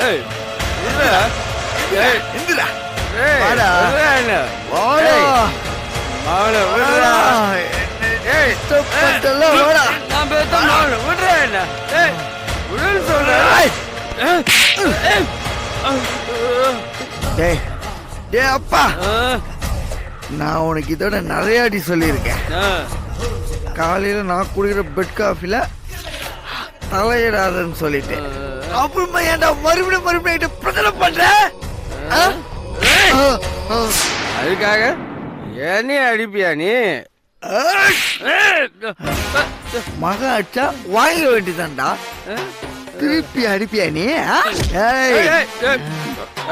ஏய் இல்லடா. ஏய் இந்துடா. ஏய் வாடா. என்ன வாடா. மாவன விடுடா. ஏய் ஸ்டாப் பண்ணல வாடா. நான் பேத்த மாவன விடுடா என்ன. ஏய் விடுன்னு சொல்றேன். டேய் டேய் அப்பா, நான் உனக்கு இதோட நிறைய அடி சொல்லியிருக்கேன். காலையில நான் குடிக்கிற பெட் காஃபில தலையிடாதன்னு சொல்லிட்டேன். அப்புறமா ஏன்டா மறுபடியும் பிரச்சனை பண்ற? அதுக்காக என்னைய அடிப்பியா நீ? மக அடிச்சா வாங்க வேண்டியதான்டா, திருப்பி அடிப்பியா நீ?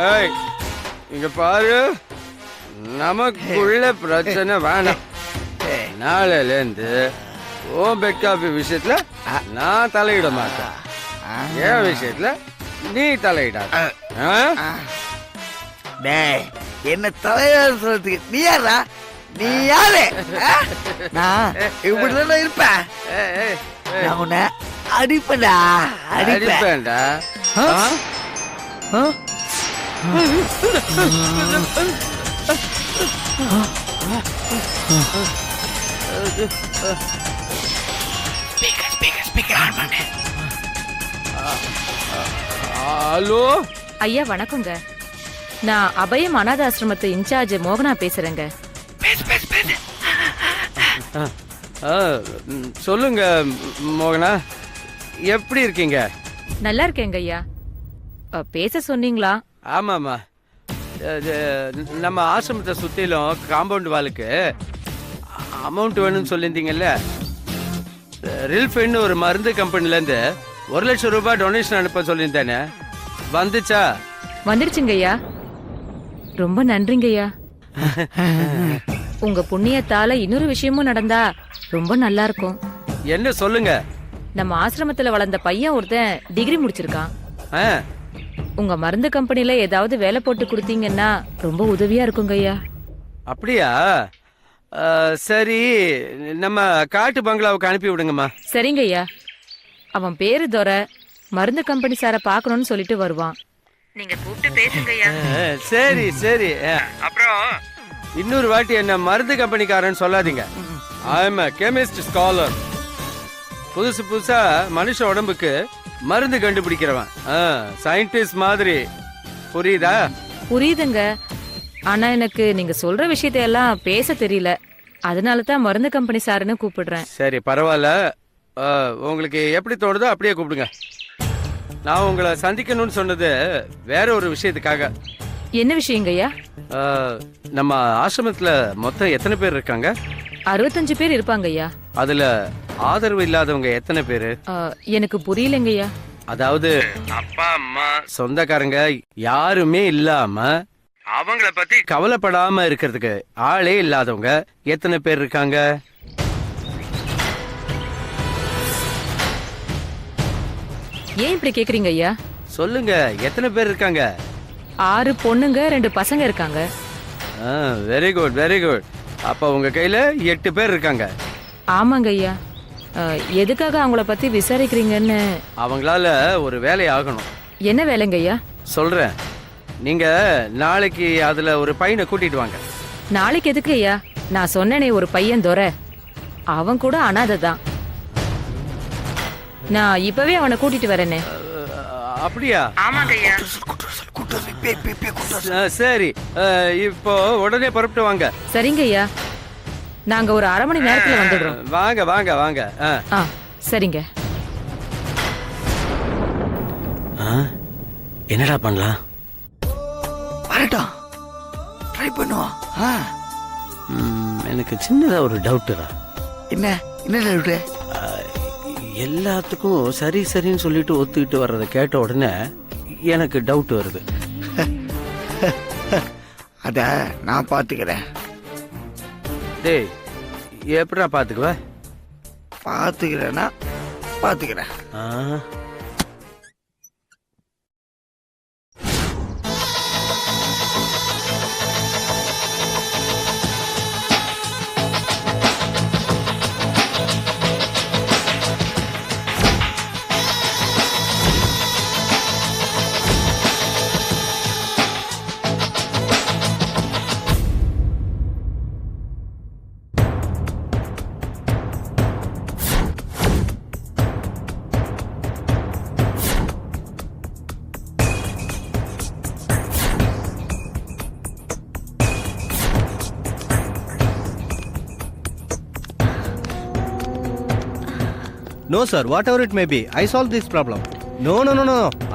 ஏய் இங்க பாரு, நமக்குள்ள பிரச்சனை வேணாம். நாளையிலேருந்து ஓ பெட் காஃபி விஷயத்துல நான் தலையிட மாட்டேன். என் விஷயத்துல நீ தலையிடாத. டேய், என்ன தலையாரு சொல்றதுக்கு நீ யாரா? நீ யாரு? நான் இப்படிதான் இருப்பேன். நான் உன்னை அடிப்பேன்டா, அடிப்பேன்டா. ஹலோ ஐயா வணக்கங்க. நான் அபயம் அநாத ஆசிரமத்து இன்சார்ஜ் மோகனா பேசுறேங்க. சொல்லுங்க மோகனா, எப்படி இருக்கீங்க? நல்லா இருக்கேங்க ஐயா. பேச சொன்னீங்களா? ஆமாம்மா, நம்ம ஆசிரமத்தை சுற்றிலும் காம்பவுண்ட் வாலுக்கு அமௌண்ட் வேணும்னு சொல்லியிருந்தீங்கல்ல. ரில்ஃபின்னு ஒரு மருந்து கம்பெனிலேருந்து 1 லட்சம் ரூபாய் டொனேஷன் அனுப்ப சொல்லியிருந்தேனே, வந்துச்சா? வந்துடுச்சுங்க ஐயா. ரொம்ப நன்றிங்க ஐயா. உங்க புண்ணியத்தால இன்னொரு விஷயமும் நடந்தா ரொம்ப நல்லா இருக்கும். என்ன சொல்லுங்க. நம்ம ஆசிரமத்துல வளர்ந்த பையன் ஒருத்தன் டிகிரி முடிச்சிருக்கான். உங்க மருந்து கம்பெனில ஏதாவது வேலை போட்டு கொடுத்தீங்கன்னா ரொம்ப உதவியா இருக்குங்க ஐயா. அப்படியா? சரி, நம்ம காட்டு பங்களாவுக்கு அனுப்பி விடுங்கம்மா. சரிங்க ஐயா. அவன் பேரு துரை. மருந்து கம்பெனி சார பாக்கணும்னு சொல்லிட்டு வருவான். நீங்க கூப்பிட்டு பேசுங்க ஐயா. சரி சரி. அப்புறம் இன்னொரு வாட்டி என்ன மருந்து கம்பெனிக்காரன்னு சொல்லாதீங்க. I am a chemist scholar. புதுசா மனுஷ உடம்புக்கு மருந்து கண்டுபிடிக்கிறவன், சயின்டிஸ்ட் மாதிரி. புரியுதா? புரியுதுங்க. ஆனா எனக்கு நீங்க சொல்ற விஷயத்தையெல்லாம் பேச தெரியல. அதனால தான் மருந்து கம்பெனி சாருன்னு கூப்பிடுறேன். சரி பரவாயில்ல, உங்களுக்கு எப்படி தோணுதோ அப்படியே கூப்பிடுங்க. நான் உங்களை சந்திக்கணும்னு சொன்னது வேற ஒரு விஷயத்துக்காக. என்ன விஷயங்க ஐயா? நம்ம ஆசிரமத்துல மொத்தம் எத்தனை பேர் இருக்காங்க? 65 பேர் இருப்பாங்க ஐயா. அதுல ஆதரவு இல்லாதவங்க எத்தனை பேரு? எனக்கு புரியலங்க ஐயா. அதாவது அப்பா அம்மா சொந்தக்காரங்க யாருமே இல்லாம அவங்கள பத்தி கவலைப்படாம இருக்கிறதுக்கு ஆளே இல்லாதவங்க எத்தனை பேர் இருக்காங்க? ஏன் இப்படி கேக்குறீங்க ஐயா? சொல்லுங்க, எத்தனை பேர் இருக்காங்க? 6 பொண்ணுங்க 2 பசங்க இருக்காங்க. Very good very good. அப்ப உங்க கையில 8 பேர் இருக்காங்க. ஆமாங்க ஐயா. எதுக்காக அவங்கள பத்தி விசாரிக்கிறீங்கன்னு? அவங்களால ஒரு வேலை ஆகணும். என்ன வேலைங்க ஐயா? சொல்றேன். நீங்க நாளைக்கு அதுல ஒரு பையனை கூட்டிட்டு வாங்க. நாளைக்கு எதுக்கு ஐயா? நான் சொன்னனே ஒரு பையன் துரை, அவன் கூட அனாதை தான். நான் இப்பவே அவனை கூட்டிட்டு வரேனே. அப்படியா? ஆமாங்க ஐயா. சரி, இப்போ உடனே புறப்பட்டு வாங்க. சரிங்க ஐயா. நாங்க ஒரு 1/2 மணி நேரத்துல வந்துடுறோம். வாங்க வாங்க வாங்க. சரிங்க. என்னடா பண்ணலாம்? வரட்டும், ட்ரை பண்ணுவோம். எனக்கு சின்னதா ஒரு டவுட்டுடா. என்ன என்ன டவுட்டு? எல்லாத்துக்கும் சரி சரின்னு சொல்லிட்டு ஒத்துக்கிட்டு வர்றதை கேட்ட உடனே எனக்கு டவுட் வருது. அத நான் பாத்துக்கிறேன். டேய், எப்படா பாத்துக்குவ? பாத்துக்கிறேன்னா பாத்துக்கிறேன். No, sir. Whatever it may be, I solved this problem. No.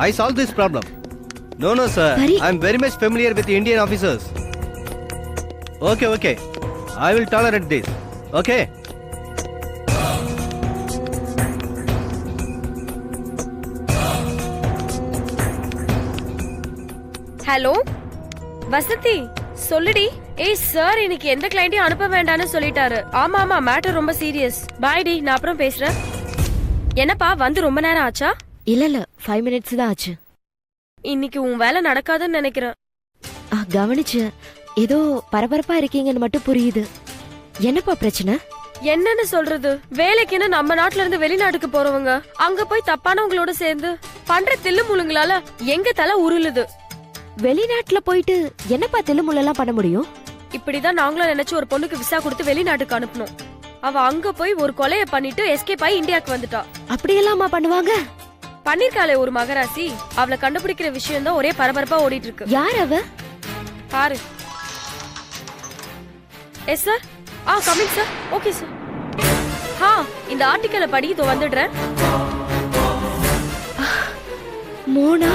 I solved this problem. No, sir. Hari. I'm very much familiar with Indian officers. Okay. I will tolerate this. Okay. Hello Vasanthi சொல்லுடி. ஏய் sir இன்னைக்கு எந்த கிளையண்டையும் அனுப்ப வேண்டாம்னு சொல்லிட்டாரு. ஆமா matter ரொம்ப serious. பாய் D, நான் அப்புறம் பேசுறேன். என்னப்பா வந்து ரொம்ப நேரம் ஆச்சா? இல்ல 5 minutes தான் ஆச்சு. இன்னைக்கு உன் வேலை நடக்காதுன்னு நினைக்கிறேன். கவனிச்சு ஏதோ பரபரப்பா இருக்கீங்கன்னு மட்டும் புரியுது. என்னப்பா பிரச்சனை? என்னன்னு சொல்றது, வேலைக்குன்னு நம்ம நாட்டுல இருந்து வெளிநாட்டுக்கு போறவங்க அங்க போய் தப்பானவங்களோட சேர்ந்து பண்ற தில்லு முழுங்களால எங்க தலை உருளுது. வெளிநாட்டுல போயிட்டு என்னப்பா தில்லுமுள்ளெல்லாம் பண்ண முடியும்? இப்படிதான் நாங்களும் நினைச்சு ஒரு பொண்ணுக்கு விசா கொடுத்து வெளிநாட்டுக்கு அனுப்பணும். அவ அங்க போய் ஒரு கொலைய பண்ணிட்டு எஸ்கேப் ஆகி இந்தியாவுக்கு வந்துட்டா. அப்படியெல்லாமா பண்ணுவாங்க? பண்ணிருக்காளே ஒரு மகராசி. அவளை கண்டுபிடிக்கிற விஷயம் தான் ஒரே பரபரப்பா ஓடிட்டு இருக்கு. யார் அவ? பாரு. Yes sir. Coming sir. Okay sir. இந்த ஆர்டிக்கலை படி இதோ வந்துடுறேன். மோனா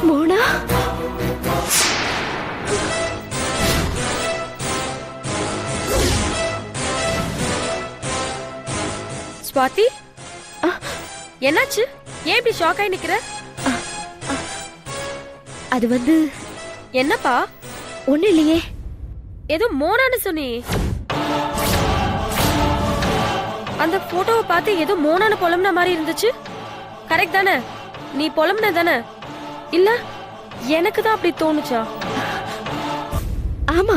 மோனா ஸ்வாதி, என்னாச்சு? ஏன் இப்படி ஷாக் ஆகி நிக்கிற? அது வந்து என்னப்பா? ஒண்ணு இல்லையே. ஏதோ மோனான்னு சொன்னி. அந்த போட்டோவை பார்த்து ஏதோ மோனான புலம்புன மாதிரி இருந்துச்சு. கரெக்ட் தானே? நீ புலம்புன தானே? இல்ல எனக்கு தான் அப்படி தோணுச்சா? ஆமா.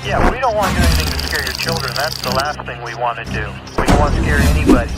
Yeah, we don't want to do anything to scare your children. That's the last thing we want to do. We don't want to scare anybody.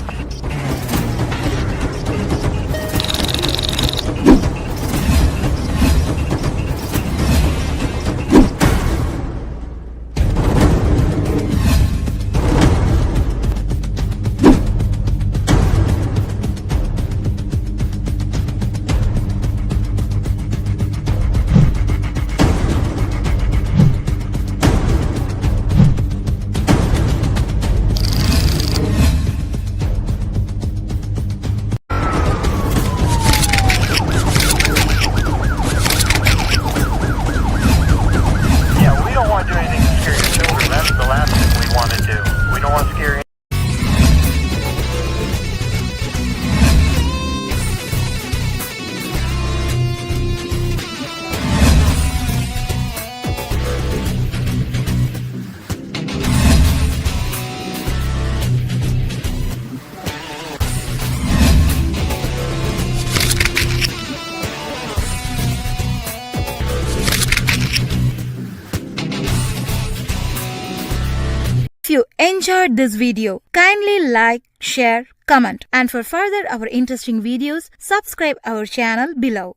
If you enjoyed this video, kindly like, share, comment, and for further our interesting videos, subscribe our channel below.